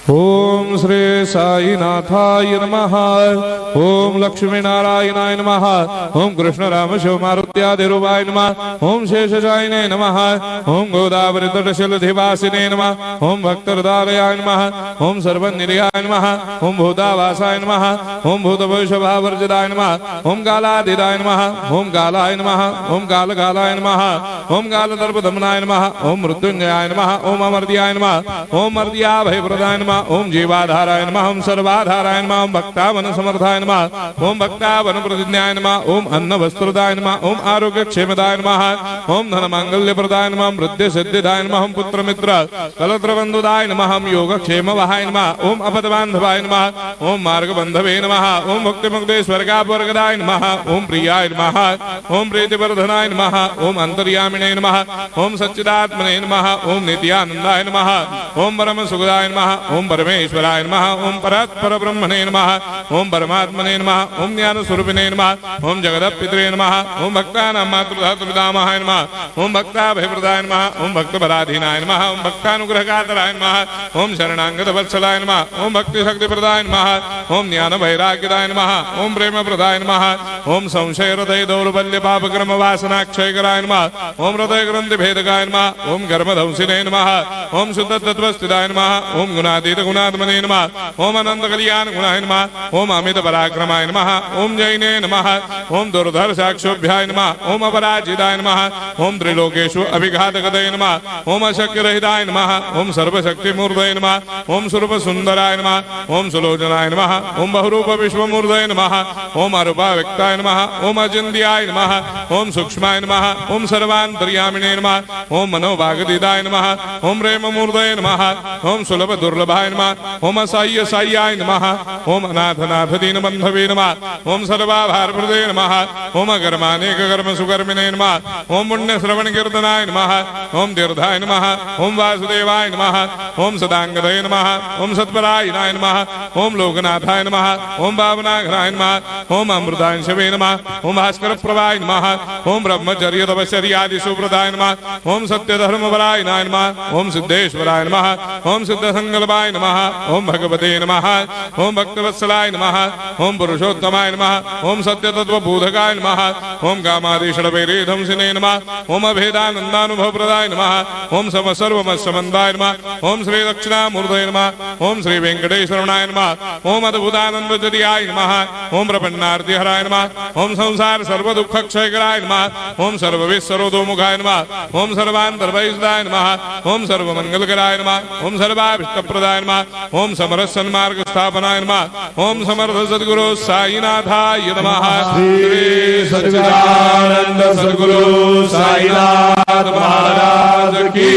ओम श्री साईनाथाय नमः। ओम लक्ष्मी नारायणाय नमः। ओम कृष्ण राम शिव मारुत्यादिरूपाय नमः। ओम शेषशायिने नमः। ओम गोदावरी तटशिलधिवासिने नमः। ओम भक्तहृदयाय नमः। ओम सर्वनिर्याय नमः। ओम भूतावासाय नमः। ओम भूतभविष्यभावर्जिताय नमः। ओम कालातीताय नमः। ओम कालाय नमः। ओम कालकालाय नमः। ओम कालदर्पदमनाय नमः। ओम मृत्युंजयाय नमः। ओम अमर्त्याय नमः। ओम मर्त्याभयप्रदाय नमः। ओम जीवाधाराय नमः। ओम सर्वाधाराय नमः। ओम भक्तावन समर्थाय नमः। ओम भक्तावन प्रतिज्ञाय नमः। ओम अन्न वस्त्रदाय नमः। ओम आरोग्य क्षेमदाय नमः। ओम धन मांगल्य प्रदाय नमः। वृद्धि सिद्धिदाय नमः। ओम पुत्र मित्र कलत्र बंधुदाय नमः। ओम योग क्षेम वहाय नमः। ओम अपद बांधवाय नमः। ओम मार्ग बंधवे नमः। ओम मुक्ति मुक्ति स्वर्गापवर्गदाय नमः। ओम प्रियाय नमः। ओम प्रीतिवर्धनाय नमः। ओम अंतर्यामिने नमः। ओम सच्चिदात्मने नमः। ओम नित्यानंदाय नमः। ओम परम सुखदाय नमः। ओम परमेश्वराय नमः। ओम परात्पर ब्रह्मणे नमः। ओम परमात्मने नमः। ओम ज्ञान स्वरूपिणे नमः। ओम जगदपितरे नमः। ओम भक्तानां मातृधातुपितामहाय नमः। ओम भक्ताभयप्रदाय नमः। ओम भक्तपराधीनाय नमः। ओम भक्तानुग्रहकातराय नमः। ओम शरणागत वत्सलाय नमः। ओम भक्ति शक्तिप्रदाय नमः। ओम ज्ञान वैराग्यदाय नमः। ओम प्रेम प्रदाय नमः। ओम संशय हृदय दौर्बल्य पाप कर्म वासना क्षयकराय नमः। ओम हृदय ग्रंथि भेदकाय नमः। ओम कर्मधंसिने नमः। ओम शुद्ध तत्वस्थिताय नमः। ओम गुणातीत गुणात्मने नमः। ओम अनंत कल्याण गुणाय नमः। ओम अमित पराक्रमाय नमः। ओम जैने नमः। ओम दुर्धर साक्षोभ्याय नमः। ओम अपराजिताय नमः। ओम त्रिलोकेषु अभिघातगतये नमः। ओम अशक्य रहिताय नमः। ओम सर्वशक्ति मूर्धये नमः। ओम स्वरूप सुंदराय नमः। ओम सुलोचनाय नमः। ओम बहुरूप विश्वमूर्धये नमः। ओम अरूपाव्यक्ताय नमः। ओम अचिन्त्याय नमः। ओम सूक्ष्माय नमः। ओम सर्वान्तर्यामिने नमः। ओम मनोभागतीताय नमः। ओम प्रेममूर्धये नमः। ओम सुलभ दुर्लभाय नमः। ओम असाह्य साह्याय नमः। ओम अनाथनाथ दीनबन्धवे नमः। ओम सर्वाभारप्रदे नमः। ओम अकर्मानेक कर्म सुकर्मिणे नमः। ओम पुण्य श्रवण कीर्तनाय नमः। ओम तीर्थाय नमः। ओम वासुदेवाय नमः। ओम सदांगदये नमः। ओम सत्परायणाय नमः। ओम लोकनाथाय नमः। ओम भावनाघराय नमः। ओम अमृतांशवे नमः। ओम भास्कर प्रभाय नमः। ओम ब्रह्मचर्य तपश्चर्यादि सुप्रदाय नमः। ओम सत्यधर्मपरायणाय नमः। ओम सिद्धेश्वराय नमः। ओम सिद्ध संकल्पाय नमः। ओम भगवते नमः। ओम भक्तवत्सलाय नमः। ओम पुरुषोत्तमाय नमः। ओम सत्यतत्त्वबोधकाय नमः। ओम कामादिषडवैरेधंसिने नमः। ओम अभेदानन्दानुभवप्रदाय नमः। ओम सर्वमस्समन्दाय नमः। ओम श्री दक्षिणामूर्तये नमः। ओम श्री वेंकटेश्वरनाय नमः। ओम अद्भुतानन्दचर्याय नमः। ओम प्रपन्नार्तिहराय नमः। ओम संसार सर्वदुःखक्षयकराय नमः। ओम सर्वविश्वरोधोमुखाय नमः। ओम सर्वान्तर्भयिष्ठाय नमः। ओम सर्वमङ्गलकराय नमः। ओम सर्वाभीष्टप्रदाय नमः। ओम समरस सन्मार्ग स्थापनाय नमः। ओम समर्थ सद्गुरु साईनाथाय नमः। श्री सच्चिदानंद सद्गुरु साईनाथ महाराज की